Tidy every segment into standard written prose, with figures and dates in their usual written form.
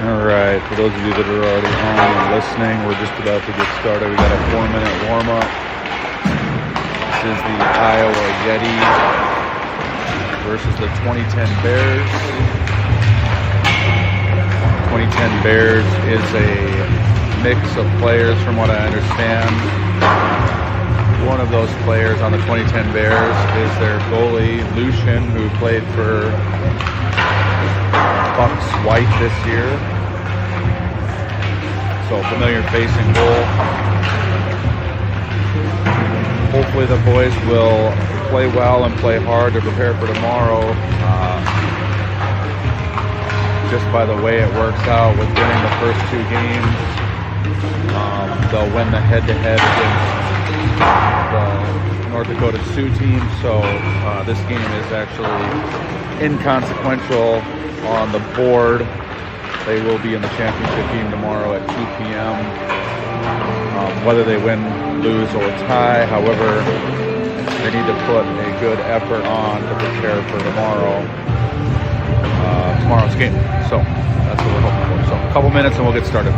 All right, for those of you that are already on and listening, we're just about to get started. We got a 4-minute warm-up. This is the Iowa Yeti versus the 2010 Bears. 2010 Bears is a mix of players from what I understand. One of those players on the 2010 Bears is their goalie, Lucian, who played for Bucks White this year. So familiar face in goal. Hopefully the boys will play well and play hard to prepare for tomorrow. Just by the way it works out with winning the first two games, they'll win the head-to-head against the North Dakota Sioux team. So this game is actually inconsequential on the board. They will be in the championship game tomorrow at 2 p.m. Whether they win, lose, or tie, however, they need to put a good effort on to prepare for tomorrow's game. So that's what we're hoping for. So a couple minutes and we'll get started.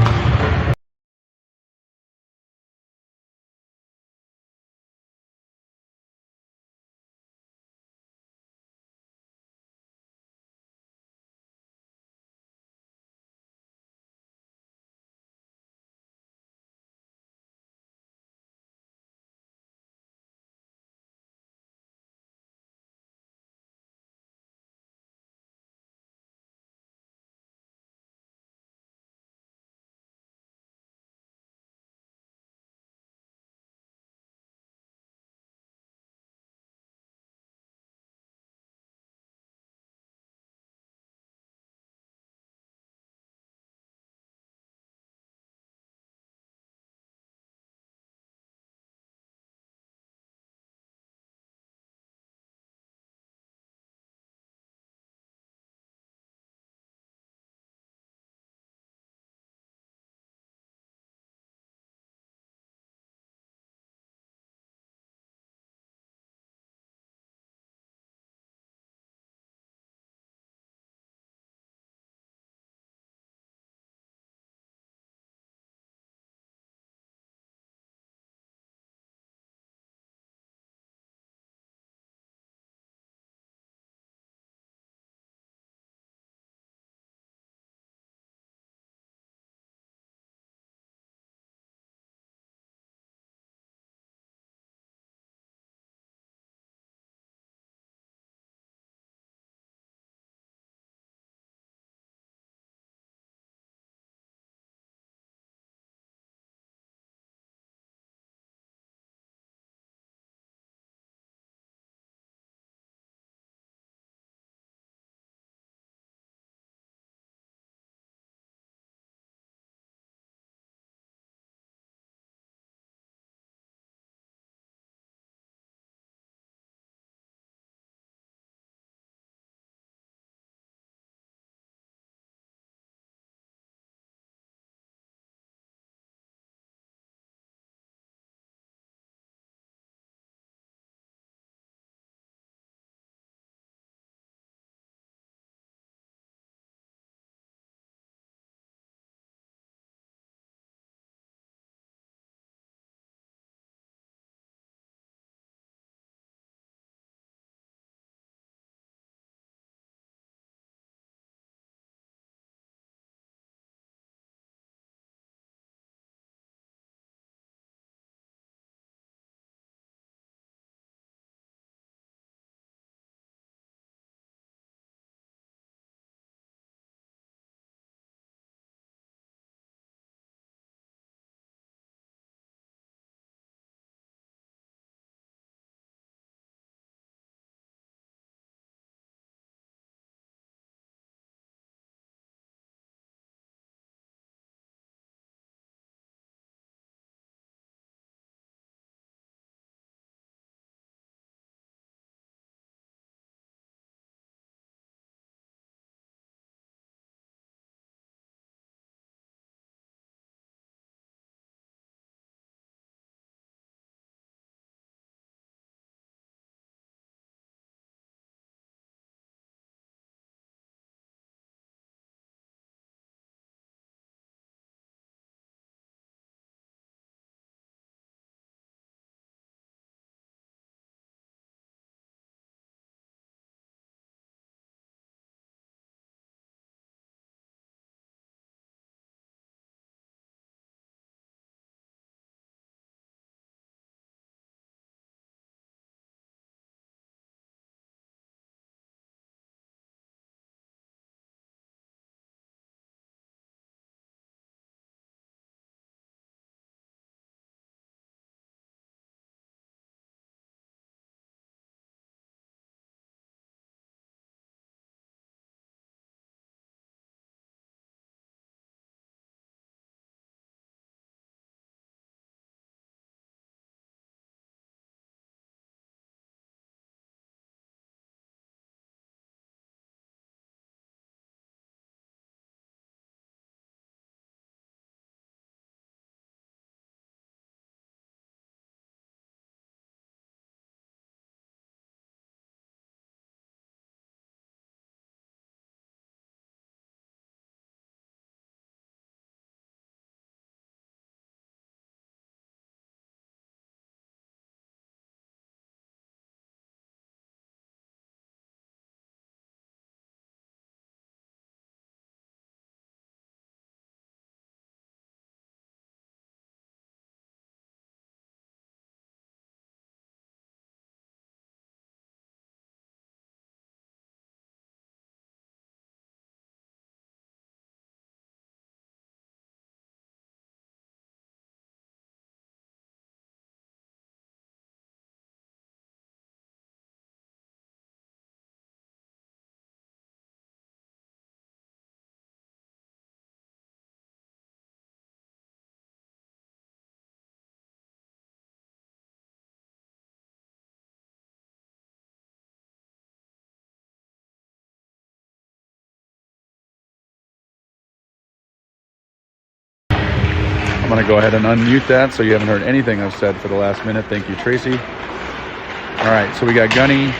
going to go ahead and unmute that so you haven't heard anything I've said for the last minute. Thank you, Tracy. All right, so we got Gunny.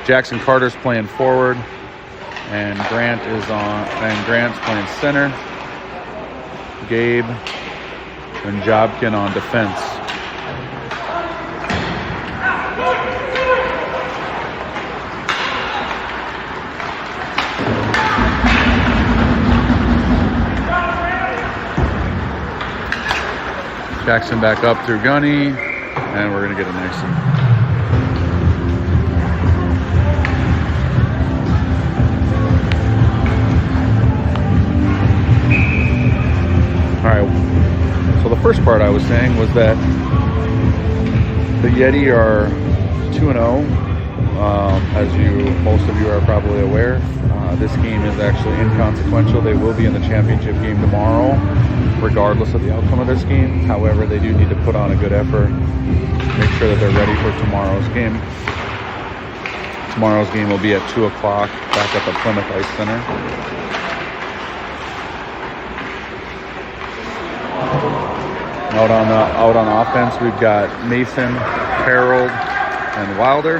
Jackson Carter's playing forward. And Grant's playing center. Gabe and Jobkin on defense. Jackson back up through Gunny, and we're going to get a nice one. All right, so the first part I was saying was that the Yeti are 2-0, as most of you are probably aware. This game is actually inconsequential. They will be in the championship game tomorrow, regardless of the outcome of this game. However, they do need to put on a good effort, make sure that they're ready for tomorrow's game. Tomorrow's game will be at 2 o'clock back at the Plymouth Ice Center. Out on offense, we've got Mason, Harold, and Wilder.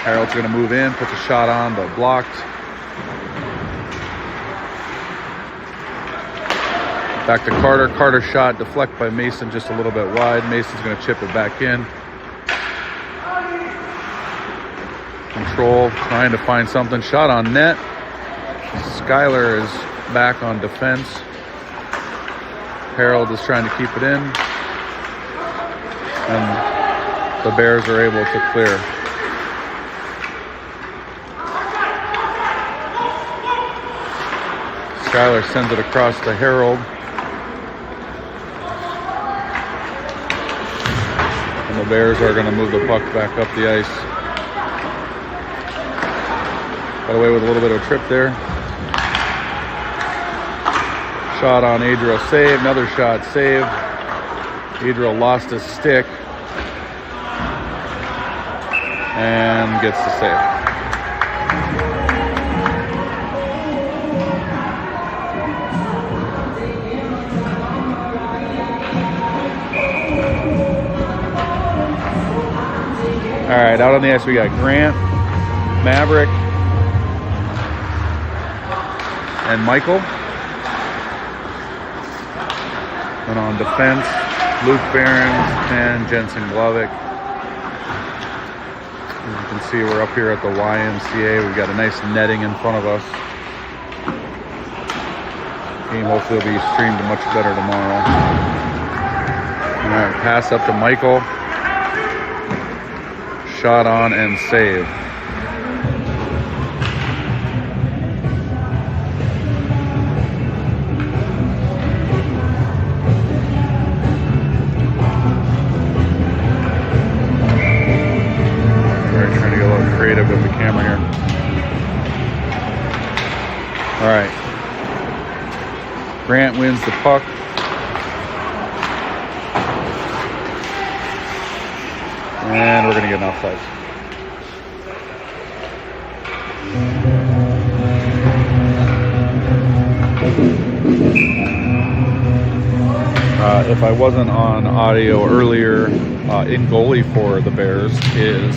Harold's going to move in, put the shot on, but blocked. Back to Carter. Carter shot, deflect by Mason just a little bit wide. Mason's going to chip it back in. Control, trying to find something. Shot on net. Skyler is back on defense. Harold is trying to keep it in. And the Bears are able to clear. Skyler sends it across to Harold. And the Bears are going to move the puck back up the ice. Got away with a little bit of a trip there. Shot on Adriel, save. Another shot, save. Adriel lost his stick. And gets the save. All right, out on the ice we got Grant, Maverick, and Michael. And on defense, Luke Behrens and Jensen Glovic. As you can see, we're up here at the YMCA. We've got a nice netting in front of us. Game hopefully will be streamed much better tomorrow. All right, pass up to Michael. Shot on and save. We're trying to get a little creative with the camera here. All right. Grant wins the puck. And we're going to get an offside. If I wasn't on audio earlier, in goalie for the Bears is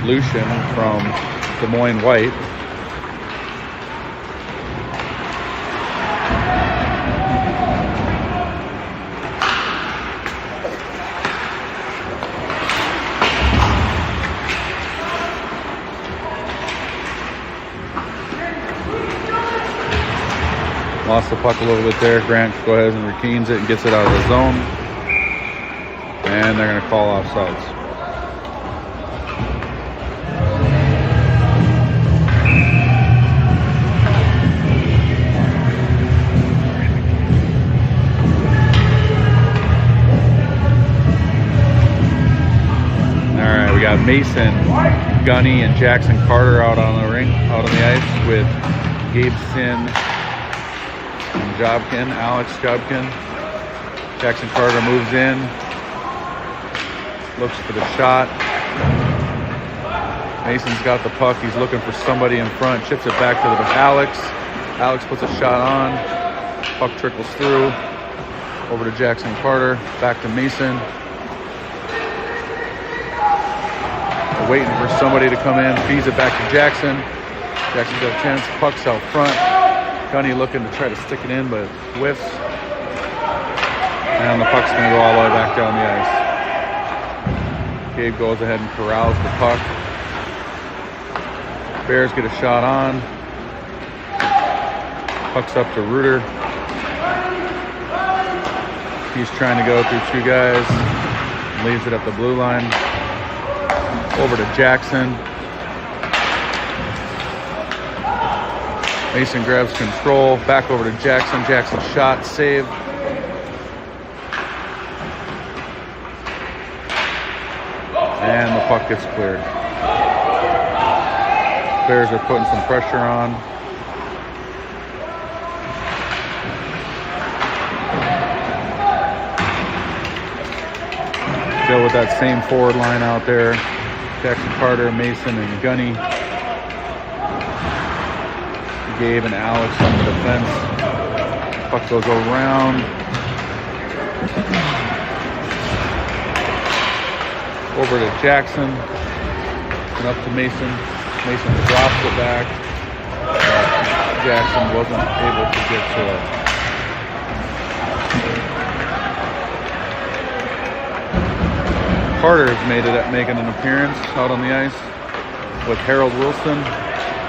Lucian from Des Moines White. Lost the puck a little bit there. Grant goes ahead and retains it and gets it out of the zone. And they're going to call offsides. All right, we got Mason, Gunny, and Jackson Carter out on the ice with Gabe Sin and Jobkin, Alex Jobkin. Jackson Carter moves in, looks for the shot. Mason's got the puck. He's looking for somebody in front. Chips it back to Alex. Alex puts a shot on. Puck trickles through. Over to Jackson Carter. Back to Mason. They're waiting for somebody to come in. Feeds it back to Jackson. Jackson's got a chance. Puck's out front. Gunny looking to try to stick it in, but whiffs. And the puck's going to go all the way back down the ice. Gabe goes ahead and corrals the puck. Bears get a shot on. Puck's up to Reuter. He's trying to go through two guys. Leaves it up the blue line. Over to Jackson. Mason grabs control. Back over to Jackson. Jackson shot. Save. And the puck gets cleared. Bears are putting some pressure on. Still with that same forward line out there. Jackson Carter, Mason, and Gunny. Gabe and Alex on the defense. Puck goes around. Over to Jackson. And up to Mason. Mason drops it back. Jackson wasn't able to get to it. Carter has making an appearance out on the ice with Harold Wilson.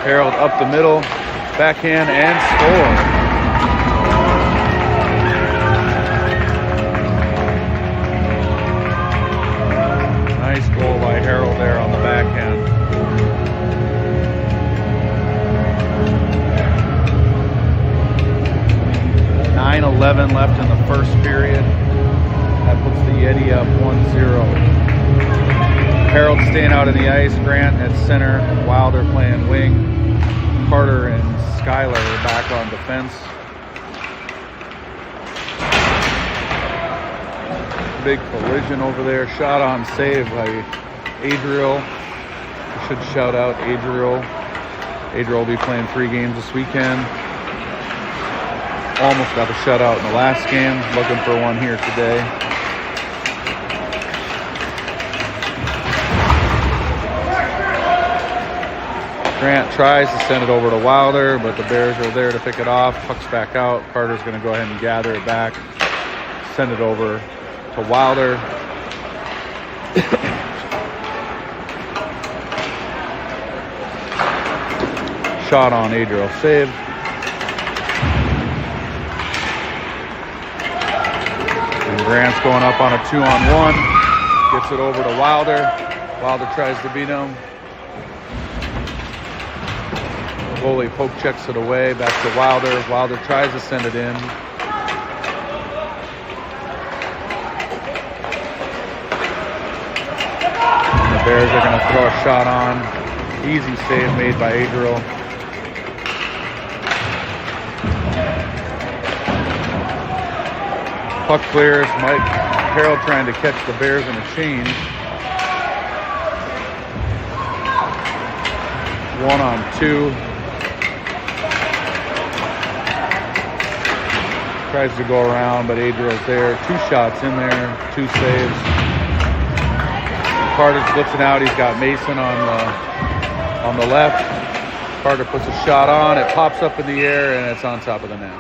Harold up the middle, backhand, and score. Nice goal by Harold there on the backhand. .9:11 left in the first period. That puts the Yeti up 1-0. Harold staying out on the ice. Grant at center. Wilder playing wing. Carter and Skyler are back on defense. Big collision over there. Shot on save by Adriel. I should shout out Adriel. Adriel will be playing 3 games this weekend. Almost got a shutout in the last game. Looking for one here today. Grant tries to send it over to Wilder, but the Bears are there to pick it off. Puck's back out. Carter's going to go ahead and gather it back. Send it over to Wilder. Shot on Adriel. Save. And Grant's going up on a 2-on-1. Gets it over to Wilder. Wilder tries to beat him. Goalie poke checks it away, back to Wilder. Wilder tries to send it in. And the Bears are going to throw a shot on. Easy save made by Adriel. Puck clears. Mike Harold trying to catch the Bears in a change. 1-on-2. Tries to go around, but Adriel's there. 2 shots in there, 2 saves. Carter flips it out. He's got Mason on the left. Carter puts a shot on. It pops up in the air, and it's on top of the net.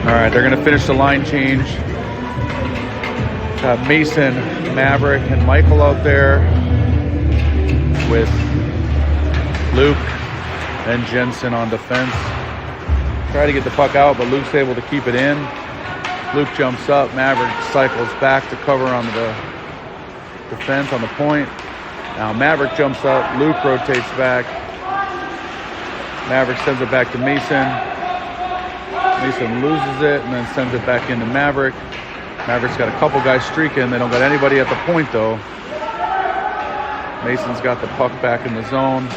All right, they're going to finish the line change. Got Mason, Maverick, and Michael out there with Luke and Jensen on defense. Try to get the puck out, but Luke's able to keep it in. Luke jumps up. Maverick cycles back to cover on the defense on the point. Now Maverick jumps up. Luke rotates back. Maverick sends it back to Mason. Mason loses it and then sends it back into Maverick. Maverick's got a couple guys streaking. They don't got anybody at the point, though. Mason's got the puck back in the zone.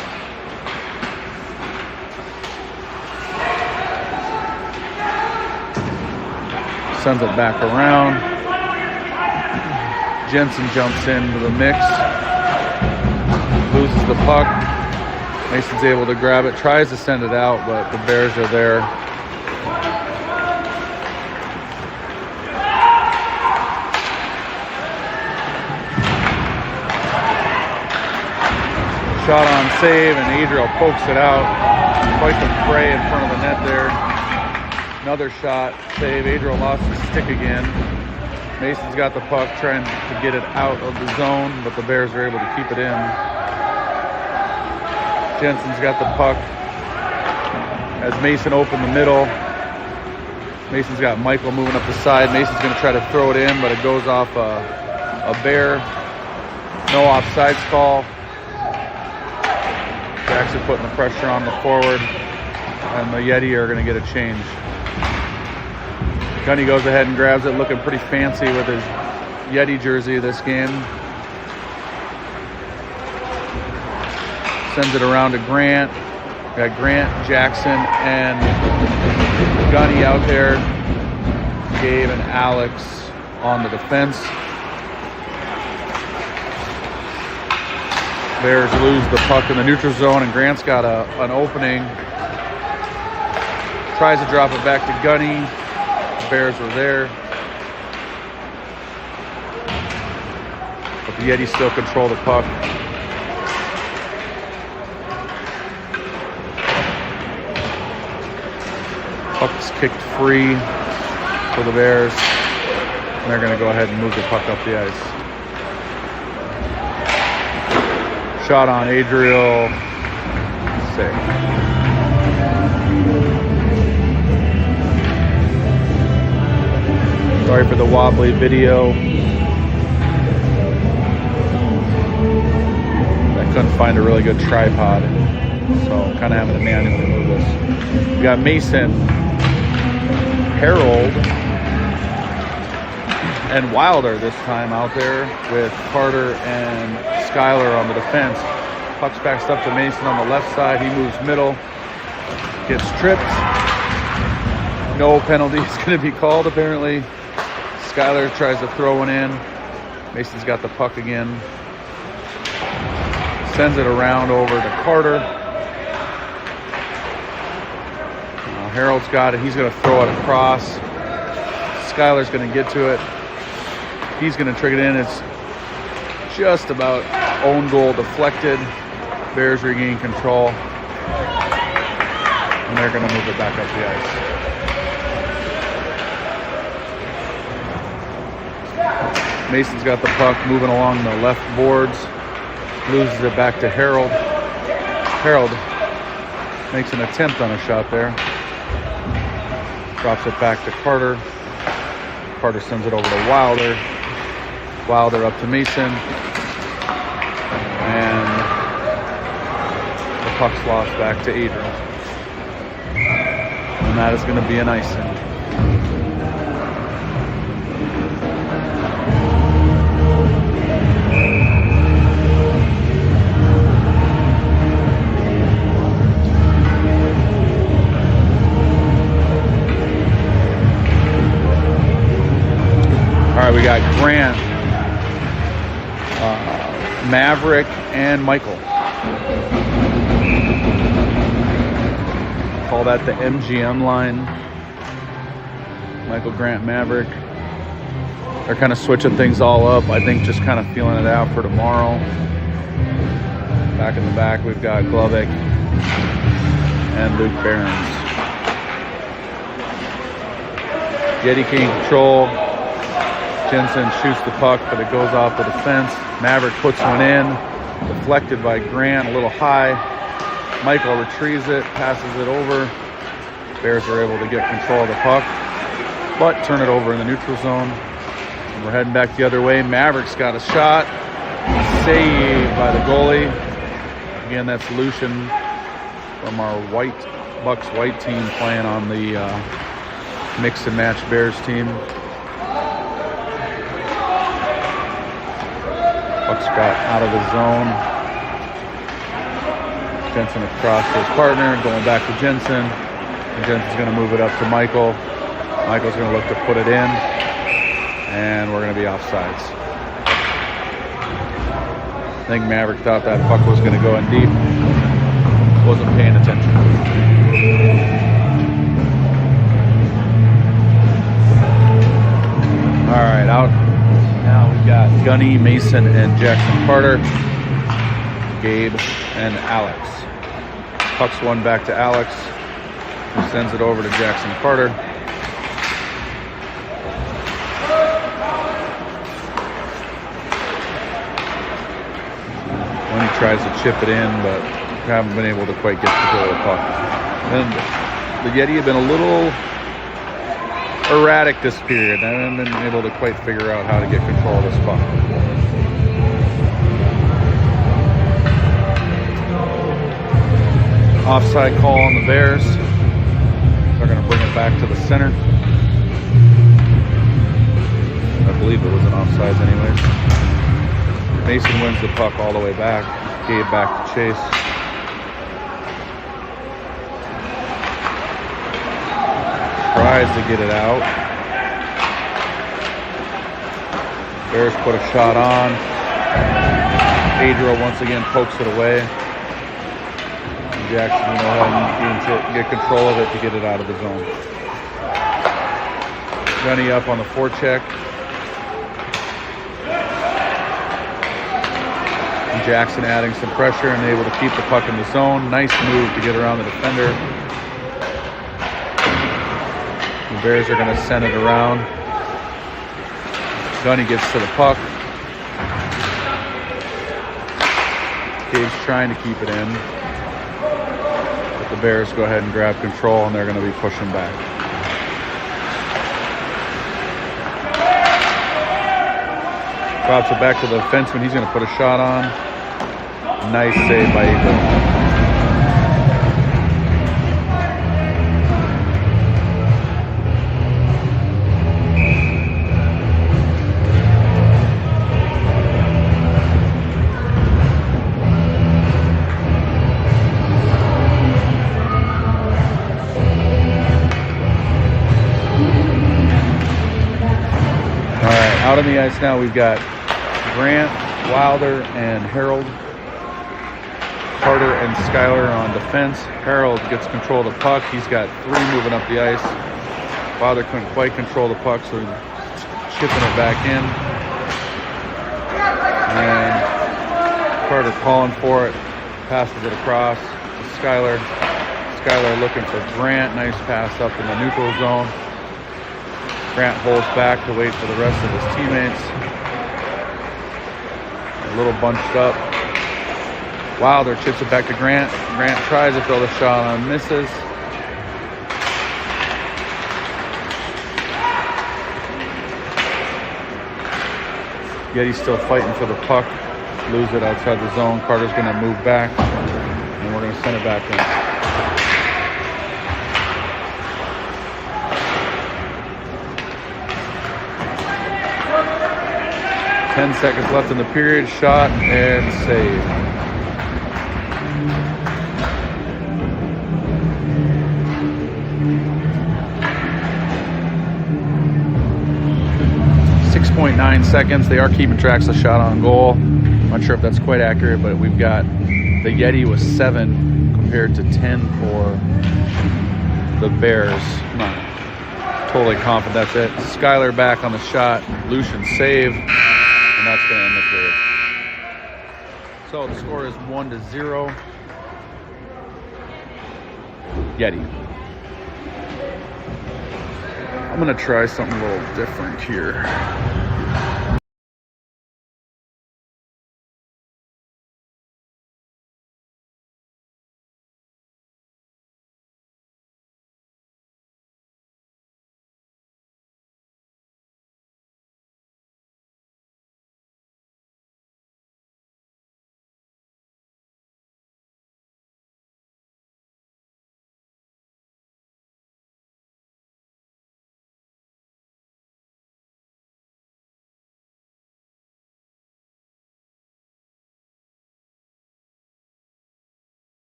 Sends it back around. Jensen jumps into the mix. loses the puck. Mason's able to grab it, tries to send it out, but the Bears are there. Shot on save, and Adriel pokes it out. Quite the fray in front of the net there. Another shot, save. Adriel lost his stick again. Mason's got the puck, trying to get it out of the zone, but the Bears are able to keep it in. Jensen's got the puck as Mason opened the middle. Mason's got Michael moving up the side. Mason's going to try to throw it in, but it goes off a Bear. No offsides call. Jackson putting the pressure on the forward, and the Yeti are going to get a change. Gunny goes ahead and grabs it, looking pretty fancy with his Yeti jersey this game. Sends it around to Grant. Got Grant, Jackson, and Gunny out there. Gabe and Alex on the defense. Bears lose the puck in the neutral zone, and Grant's got an opening. Tries to drop it back to Gunny. The Bears were there. But the Yetis still control the puck. Puck's kicked free for the Bears. And they're going to go ahead and move the puck up the ice. Shot on Adriel. Save. Sorry for the wobbly video. I couldn't find a really good tripod, so I'm kind of having to manually move this. We got Mason, Harold, and Wilder this time out there with Carter and Skyler on the defense. Puck's backed up to Mason on the left side. He moves middle, gets tripped. No penalty is going to be called apparently. Skyler tries to throw one in. Mason's got the puck again. Sends it around over to Carter. Harold's got it. He's going to throw it across. Skyler's going to get to it. He's going to trick it in. It's just about own goal deflected. Bears regain control. And they're going to move it back up the ice. Mason's got the puck moving along the left boards. Loses it back to Harold. Harold makes an attempt on a shot there. Drops it back to Carter. Carter sends it over to Wilder. Wilder up to Mason. And the puck's lost back to Adriel. And that is going to be an icing. All right, we got Grant, Maverick, and Michael. Call that the MGM line. Michael, Grant, Maverick. They're kind of switching things all up. I think just kind of feeling it out for tomorrow. Back in the back, we've got Glovic and Luke Behrens. Yeti King control. Jensen shoots the puck, but it goes off the defense. Maverick puts one in, deflected by Grant, a little high. Michael retrieves it, passes it over. Bears are able to get control of the puck, but turn it over in the neutral zone. And we're heading back the other way. Maverick's got a shot. Saved by the goalie. Again, that's Lucian from our Bucks white team playing on the mix and match Bears team. Puck's got out of the zone. Jensen across to his partner, going back to Jensen. And Jensen's going to move it up to Michael. Michael's going to look to put it in. And we're going to be offsides. think Maverick thought that puck was going to go in deep. Wasn't paying attention. All right, out. Now we got Gunny, Mason, and Jackson Carter. Gabe and Alex. Puck's one back to Alex, who sends it over to Jackson Carter. When he tries to chip it in, but haven't been able to quite get control of the puck. And the Yeti have been a little erratic this period. I haven't been able to quite figure out how to get control of this puck. Offside call on the Bears. They're going to bring it back to the center. I believe it was an offside anyways. Mason wins the puck all the way back. Gabe back to chase. Tries to get it out. Bears put a shot on. Adriel once again pokes it away. Jackson will know how to get control of it to get it out of the zone. Gunny up on the forecheck. And Jackson adding some pressure and able to keep the puck in the zone. Nice move to get around the defender. The Bears are going to send it around. Gunny gets to the puck. Gabe's trying to keep it in. The Bears go ahead and grab control, and they're going to be pushing back. Drops it back to the defenseman. He's going to put a shot on. Nice save by Adriel. Out on the ice now, we've got Grant, Wilder, and Harold. Carter and Skyler on defense. Harold gets control of the puck. He's got three moving up the ice. Wilder couldn't quite control the puck, so he's chipping it back in. And Carter calling for it. Passes it across to Skyler. Skyler looking for Grant. Nice pass up in the neutral zone. Grant holds back to wait for the rest of his teammates. A little bunched up. Wilder chips it back to Grant. Grant tries to throw the shot on, misses. Yeti's still fighting for the puck. Lose it outside the zone. Carter's going to move back, and we're going to send it back in. 10 seconds left in the period. Shot and save. .9 seconds. They are keeping tracks of shot on goal. I'm not sure if that's quite accurate, but we've got the Yeti was 7 compared to 10 for the Bears. I'm not totally confident that's it. Skyler back on the shot. Lucian save. And that's going to end the period. So the score is 1-0. Yeti. I'm going to try something a little different here.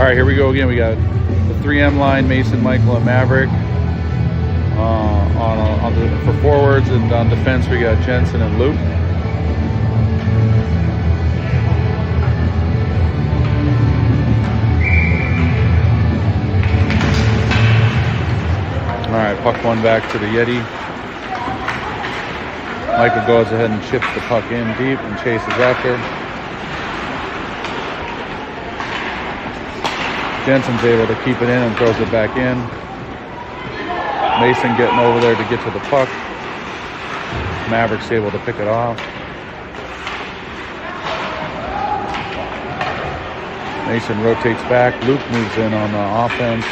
right, here we go again. We got the 3M line, Mason, Michael, and Maverick. For forwards, and on defense we got Jensen and Luke. All right, puck one back to the Yeti. Michael goes ahead and chips the puck in deep and chases after. Jensen's able to keep it in and throws it back in. Mason getting over there to get to the puck. Maverick's able to pick it off. Mason rotates back. Luke moves in on the offense.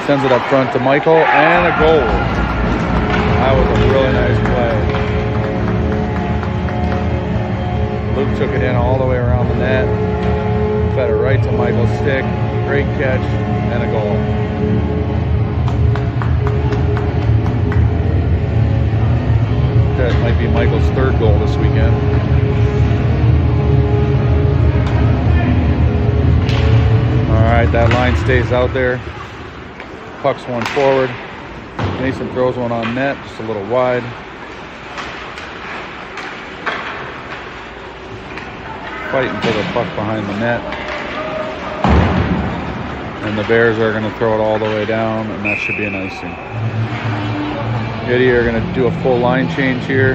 Sends it up front to Michael, and a goal. That was a really nice play. Luke took it in all the way around the net. Fed it right to Michael's stick. Great catch, and a goal. That might be Michael's third goal this weekend. All right, that line stays out there. Puck's one forward. Mason throws one on net, just a little wide. Fighting for the puck behind the net. And the Bears are going to throw it all the way down, and that should be an icing. Yeti are going to do a full line change here.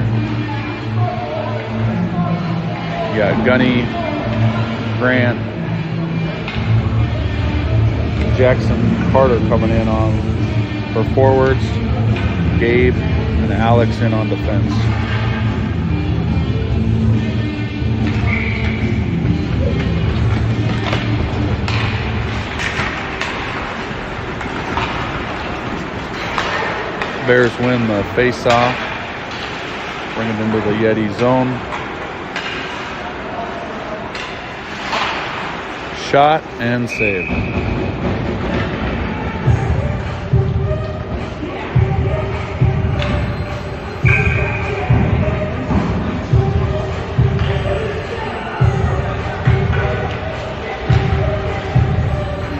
You got Gunny, Grant, Jackson, Carter coming in on for forwards. Gabe and Alex in on defense. Bears win the face-off. Bring it into the Yeti zone. Shot and save.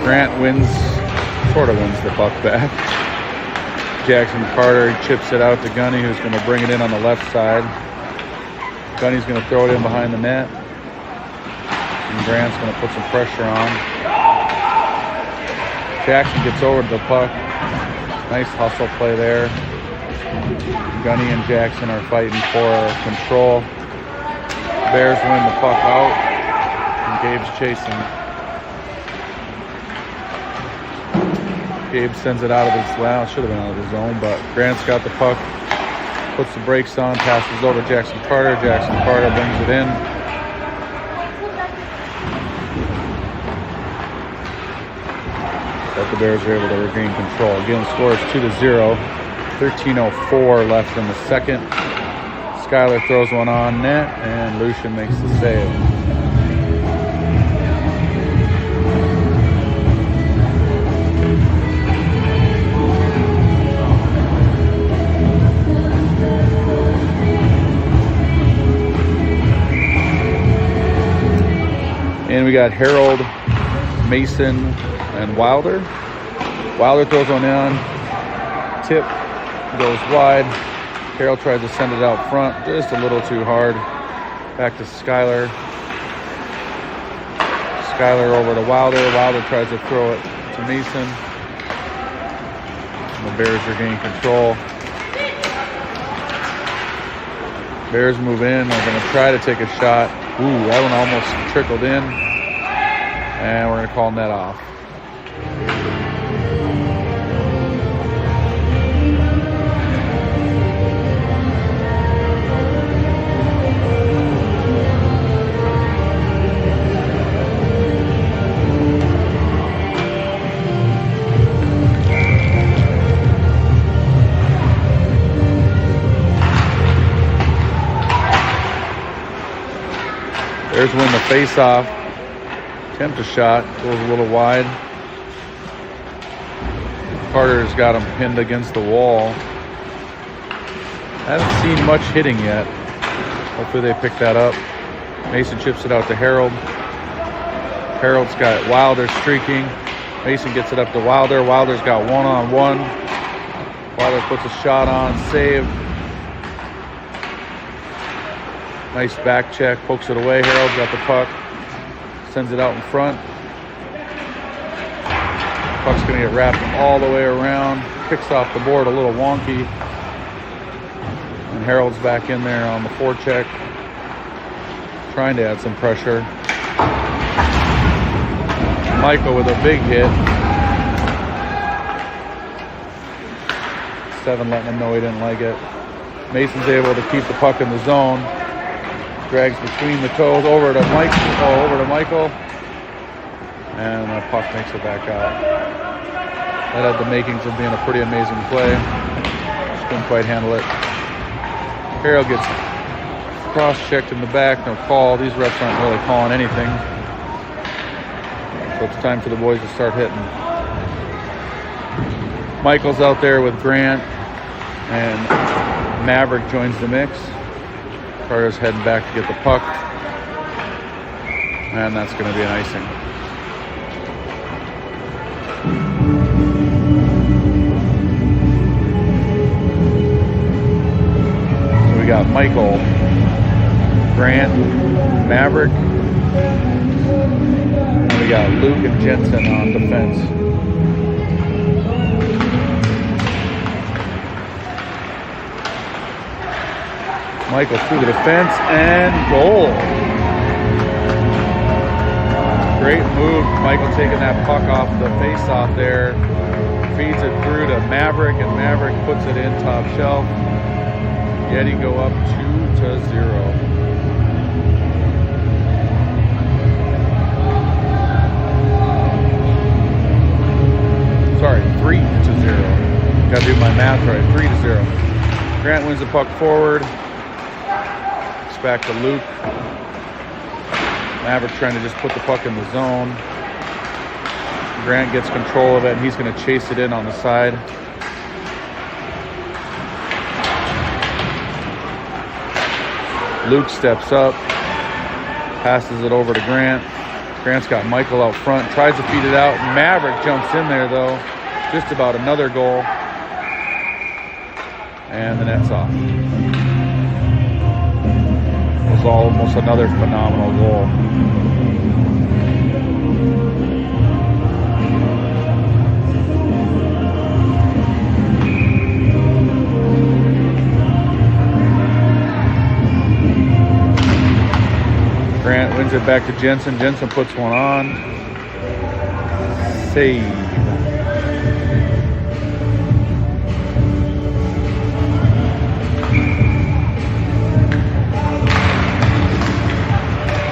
Grant sort of wins the puck back. Jackson Carter chips it out to Gunny, who's going to bring it in on the left side. Gunny's going to throw it in behind the net. And Grant's going to put some pressure on. Jackson gets over to the puck. Nice hustle play there. Gunny and Jackson are fighting for control. Bears win the puck out. And Gabe's chasing. Gabe sends it out of his, well, should have been out of his zone, but Grant's got the puck, puts the brakes on, passes over Jackson Carter. Jackson Carter brings it in. But the Bears are able to regain control. Again, the score is 2-0. 13:04 left in the second. Skyler throws one on net, and Lucian makes the save. And we got Harold, Mason, and Wilder. Wilder throws one in. Tip goes wide. Harold tries to send it out front, just a little too hard. Back to Skyler. Skyler over to Wilder. Wilder tries to throw it to Mason. And the Bears regain control. Bears move in. They're going to try to take a shot. Ooh, that one almost trickled in. And we're going to call net off. Bears win the face-off. Attempt a shot, goes a little wide. Carter's got him pinned against the wall. Haven't seen much hitting yet. Hopefully they pick that up. Mason chips it out to Harold. Harold's got Wilder streaking. Mason gets it up to Wilder. Wilder's got one-on-one. Wilder puts a shot on, save. Nice back check, pokes it away. Harold's got the puck, sends it out in front. Puck's gonna get wrapped all the way around, kicks off the board a little wonky. And Harold's back in there on the forecheck, trying to add some pressure. Michael with a big hit. 7 letting him know he didn't like it. Mason's able to keep the puck in the zone. Drags between the toes over to Michael. And the puck makes it back out. That had the makings of being a pretty amazing play. Just couldn't quite handle it. Harold gets cross-checked in the back, no call. These refs aren't really calling anything. So it's time for the boys to start hitting. Michael's out there with Grant, and Maverick joins the mix. Carter's heading back to get the puck, and that's going to be an icing. So we got Michael, Grant, Maverick, and we got Luke and Jensen on defense. Michael through the defense and goal. Great move. Michael taking that puck off the face-off there. Feeds it through to Maverick, and Maverick puts it in top shelf. Yeti go up 2-0. Sorry, 3-0. Gotta do my math right. 3-0. Grant wins the puck forward. Back to Luke. Maverick trying to just put the puck in the zone. Grant gets control of it, and he's going to chase it in on the side. Luke steps up, passes it over to Grant. Grant's got Michael out front, tries to feed it out. Maverick jumps in there, though. Just about another goal. And the net's off. Was almost another phenomenal goal. Grant wins it back to Jensen. Jensen puts one on. Save.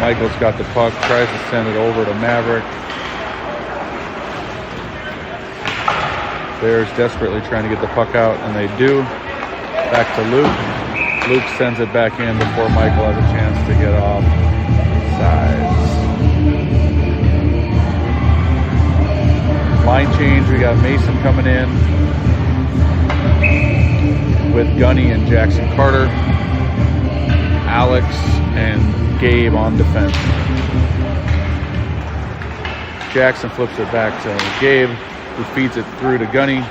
Michael's got the puck, tries to send it over to Maverick. Bears desperately trying to get the puck out, and they do. Back to Luke. Luke sends it back in before Michael has a chance to get off sides. Line change, we got Mason coming in with Gunny and Jackson Carter. Alex and Gabe on defense. Jackson flips it back to Gabe, who feeds it through to Gunny.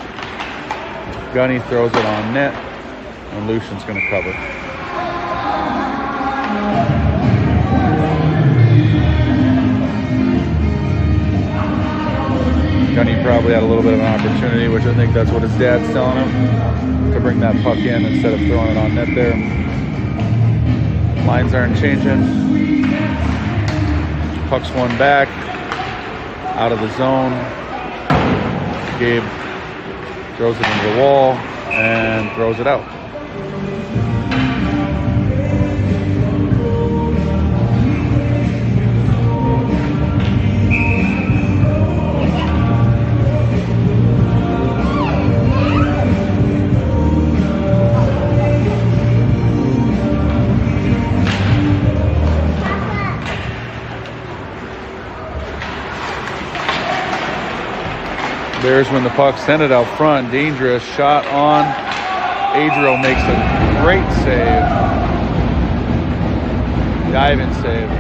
Gunny throws it on net, and Lucian's going to cover. Gunny probably had a little bit of an opportunity, which I think that's what his dad's telling him, to bring that puck in instead of throwing it on net there. Lines aren't changing. Puck's one back. Out of the zone. Gabe throws it into the wall and throws it out. Bears win the puck, send it out front. Dangerous shot on. Adriel makes a great save. Dive-in save.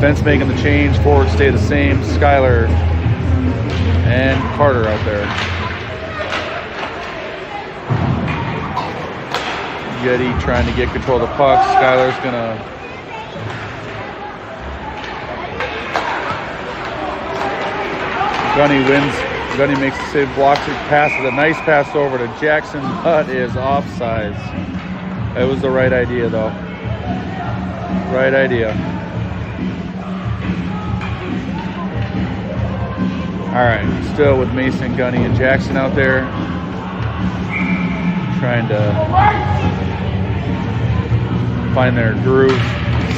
Defense making the change. Forward stay the same. Skylar and Carter out there. Yeti trying to get control of the puck. Skylar's gonna Gunny wins. Gunny makes the save, blocks it, passes a nice pass over to Jackson, but is offsides. It was the right idea, though. Right idea. All right, still with Mason, Gunny, and Jackson out there, trying to find their groove.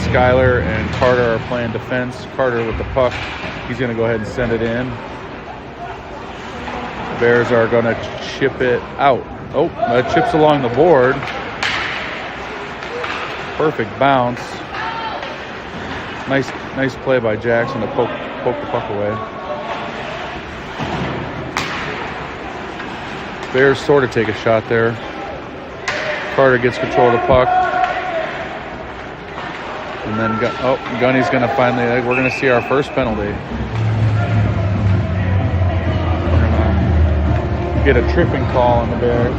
Skylar and Carter are playing defense. Carter with the puck. He's going to go ahead and send it in. Bears are going to chip it out. Oh, that chips along the board. Perfect bounce. Nice play by Jackson to poke the puck away. Bears sort of take a shot there. Carter gets control of the puck. And then, Gunny's going to finally, we're going to see our first penalty. Get a tripping call on the Bears.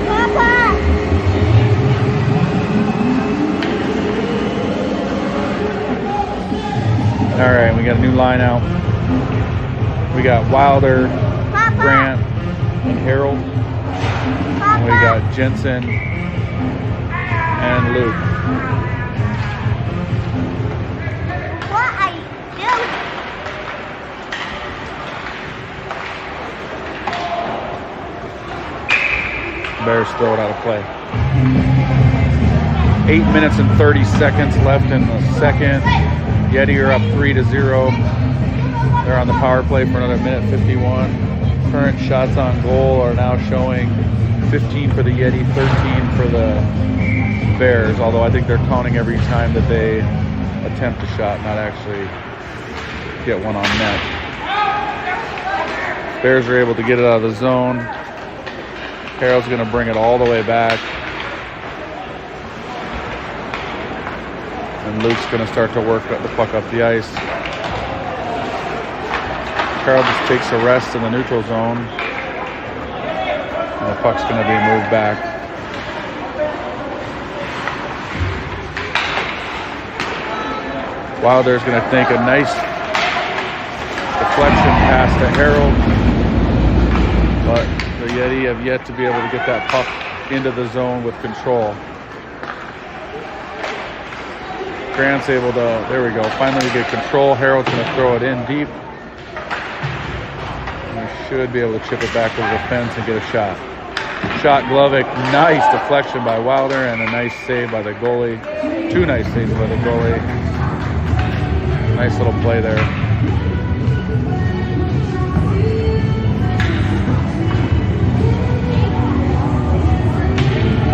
Papa! All right, we got a new line out. We got Wilder, Papa! Grant, and Harold. Papa! We got Jensen and Luke. What are you doing? Bears throw it out of play. 8 minutes and 30 seconds left in the second. Yeti are up 3-0. They're on the power play for another minute 51. Current shots on goal are now showing 15 for the Yeti, 13 for the Bears, although I think they're counting every time that they attempt a shot, not actually get one on net. Bears are able to get it out of the zone. Harold's going to bring it all the way back. And Luke's going to start to work the puck up the ice. Harold just takes a rest in the neutral zone. And the puck's going to be moved back. Wilder's going to take a nice deflection pass to Harold. But the Yeti have yet to be able to get that puck into the zone with control. Grant's able to, there we go, finally get control. Harold's going to throw it in deep. And we should be able to chip it back over the fence and get a shot. Shot Glovic, nice deflection by Wilder and a nice save by the goalie. Two nice saves by the goalie. Nice little play there.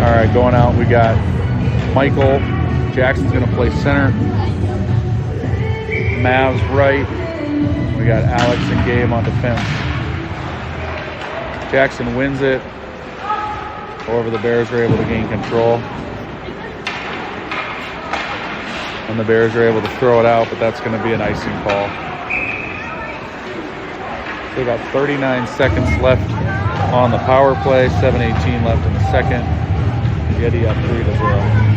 All right, going out, we got Michael. Jackson's going to play center. Mavs right. We got Alex and Gabe on defense. Jackson wins it. However, the Bears are able to gain control. And the Bears are able to throw it out, but that's going to be an icing call. So we got 39 seconds left on the power play, 7:18 left in the second. Yeti up 3-0.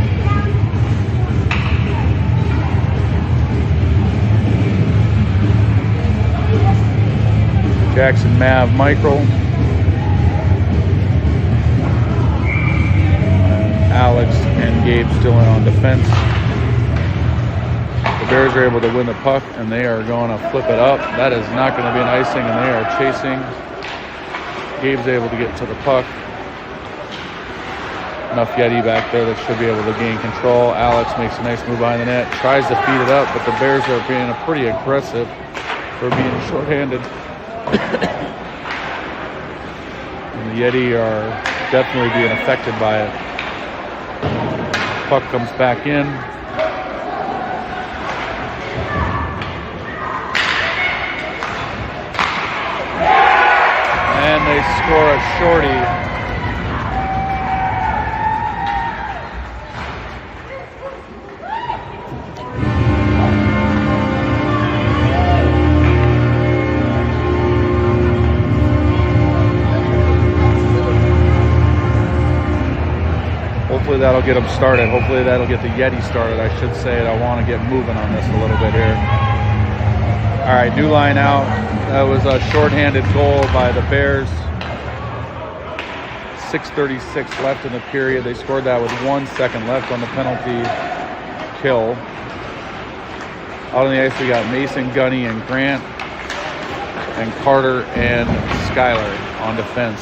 Jackson, Mav, Michael. Alex and Gabe still in on defense. The Bears are able to win the puck, and they are going to flip it up. That is not going to be an icing, and they are chasing. Gabe's able to get to the puck. Enough Yeti back there that should be able to gain control. Alex makes a nice move behind the net, tries to feed it up, but the Bears are being pretty aggressive for being shorthanded. And the Yeti are definitely being affected by it. Puck comes back in. And they score a shorty. that'll get them started. Hopefully that'll get the Yeti started, I should say. I want to get moving on this a little bit here. All right, new line out. That was a shorthanded goal by the Bears. 6:36 left in the period. They scored that with 1 second left on the penalty kill. Out on the ice, we got Mason, Gunny, and Grant, and Carter and Skyler on defense.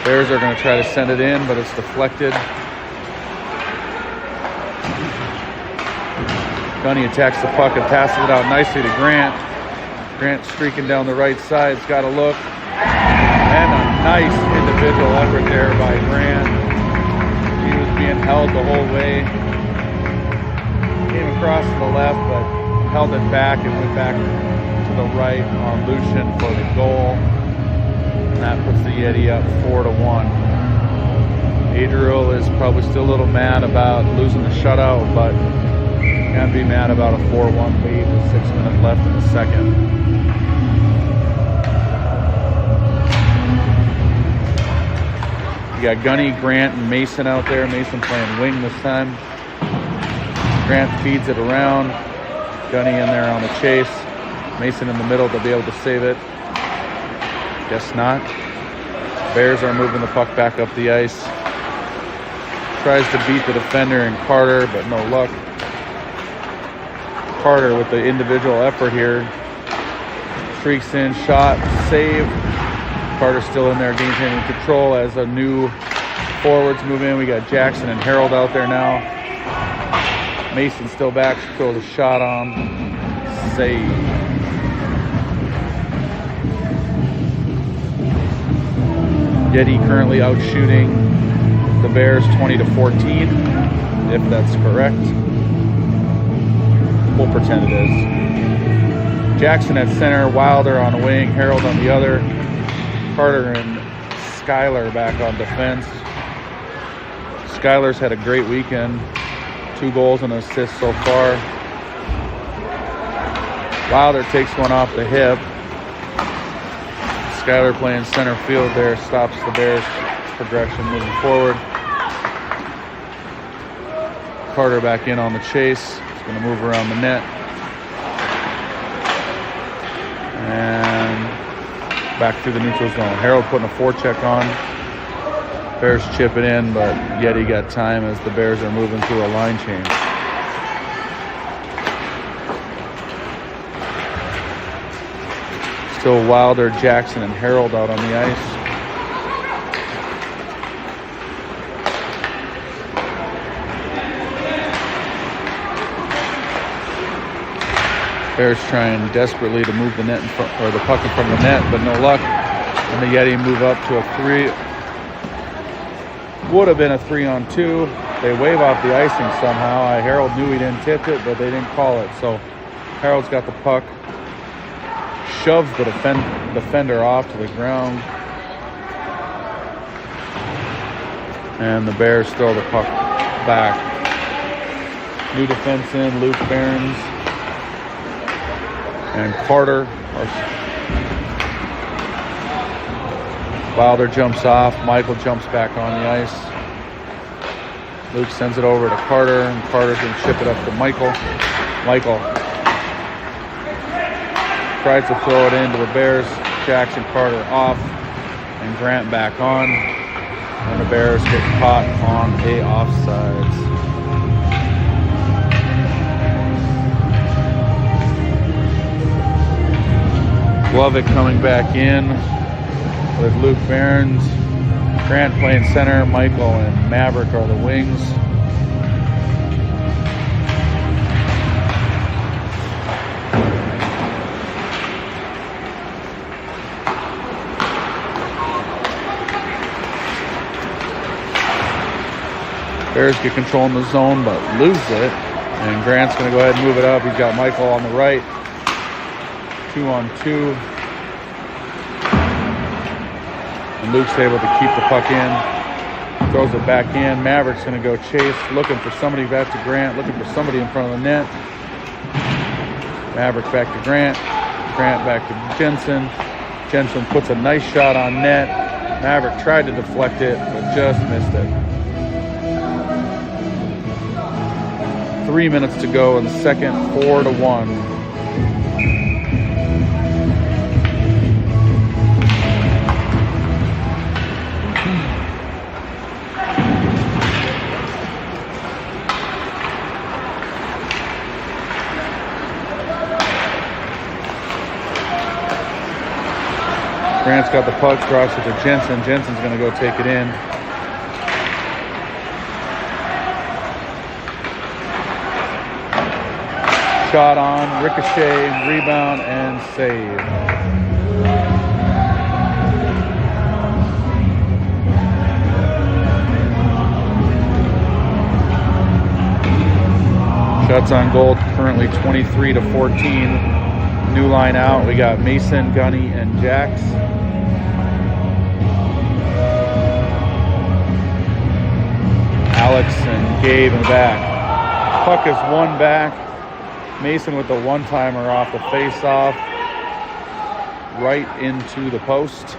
Bears are going to try to send it in, but it's deflected. Gunny attacks the puck and passes it out nicely to Grant. Grant streaking down the right side. It's got a look. And a nice individual effort there by Grant. He was being held the whole way. Came across to the left, but held it back and went back to the right on Lucian for the goal. And that puts the Yeti up 4-1. Adriel is probably still a little mad about losing the shutout, but can't be mad about a 4-1 lead with 6 minutes left in the second. You got Gunny, Grant, and Mason out there. Mason playing wing this time. Grant feeds it around. Gunny in there on the chase. Mason in the middle to be able to save it. Guess not. Bears are moving the puck back up the ice. Tries to beat the defender and Carter, but no luck. Carter with the individual effort here. Streaks in, shot, save. Carter's still in there, maintaining control as a new forwards move in. We got Jackson and Harold out there now. Mason still back, throws a shot on. Save. Yeti currently out shooting the Bears 20-14, if that's correct. We'll pretend it is. Jackson at center, Wilder on the wing, Harold on the other. Carter and Skyler back on defense. Skyler's had a great weekend. 2 goals and an assist so far. Wilder takes one off the hip. Skyler playing center field there, stops the Bears' progression moving forward. Carter back in on the chase. He's going to move around the net. And back through the neutral zone. Harold putting a forecheck on. Bears chip it in, but Yeti got time as the Bears are moving through a line change. Still Wilder, Jackson, and Harold out on the ice. Bears trying desperately to move the net in front, or the puck in front of the net, but no luck. And the Yeti move up to a 3. Would have been a 3-on-2. They wave off the icing somehow. Harold knew he didn't tip it, but they didn't call it. So Harold's got the puck. Shoves the defender off to the ground. And the Bears throw the puck back. New defense in, Luke Behrens and Carter. Wilder jumps off. Michael jumps back on the ice. Luke sends it over to Carter, and Carter can chip it up to Michael. Michael tries to throw it into the Bears. Jackson, Carter off, and Grant back on. And the Bears get caught on a offsides. Glovic coming back in with Luke Behrens. Grant playing center. Michael and Maverick are the wings. Bears get control in the zone, but lose it. And Grant's going to go ahead and move it up. He's got Michael on the right. 2-on-2. And Luke's able to keep the puck in. Throws it back in. Maverick's going to go chase, looking for somebody back to Grant, looking for somebody in front of the net. Maverick back to Grant. Grant back to Jensen. Jensen puts a nice shot on net. Maverick tried to deflect it, but just missed it. 3 minutes to go in the second, 4-1. Grant's got the puck, drops it to Jensen. Jensen's going to go take it in. Shot on, ricochet, rebound, and save. Shots on goal, currently 23-14. New line out, we got Mason, Gunny, and Jax. Alex and Gabe in the back. Puck is one back. Mason with the one-timer off the face-off. Right into the post.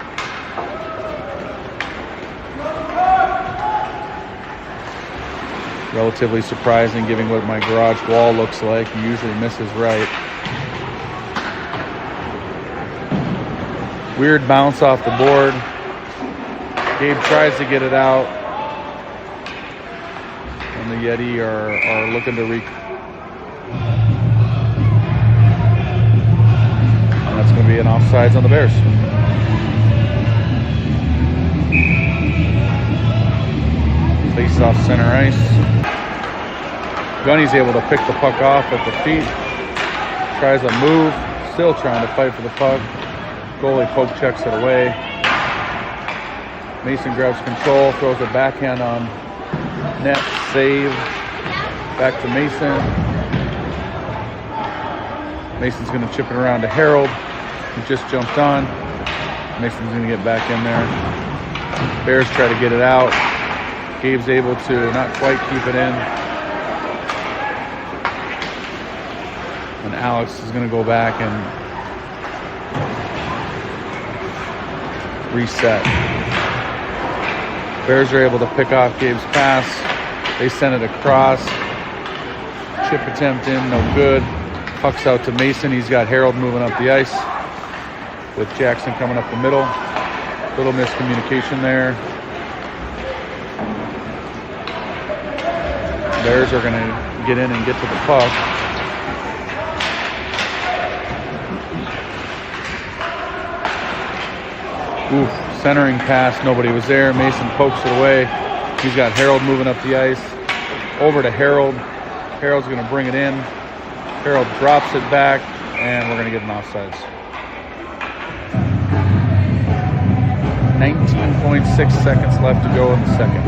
Relatively surprising given what my garage wall looks like. He usually misses right. Weird bounce off the board. Gabe tries to get it out. And the Yeti are looking to and that's going to be an offsides on the Bears. Face off center ice. Gunny's able to pick the puck off at the feet. Tries a move. Still trying to fight for the puck. Goalie poke checks it away. Mason grabs control, throws a backhand on net, save. Back to Mason. Mason's going to chip it around to Harold. He just jumped on. Mason's going to get back in there. Bears try to get it out. Gabe's able to not quite keep it in. And Alex is going to go back and reset. Bears are able to pick off Gabe's pass. They send it across. Chip attempt in, no good. Puck's out to Mason. He's got Harold moving up the ice with Jackson coming up the middle. Little miscommunication there. Bears are going to get in and get to the puck. Oof, centering pass, nobody was there. Mason pokes it away. He's got Harold moving up the ice. Over to Harold. Harold's going to bring it in. Harold drops it back, and we're going to get an offsides. 19.6 seconds left to go in the second.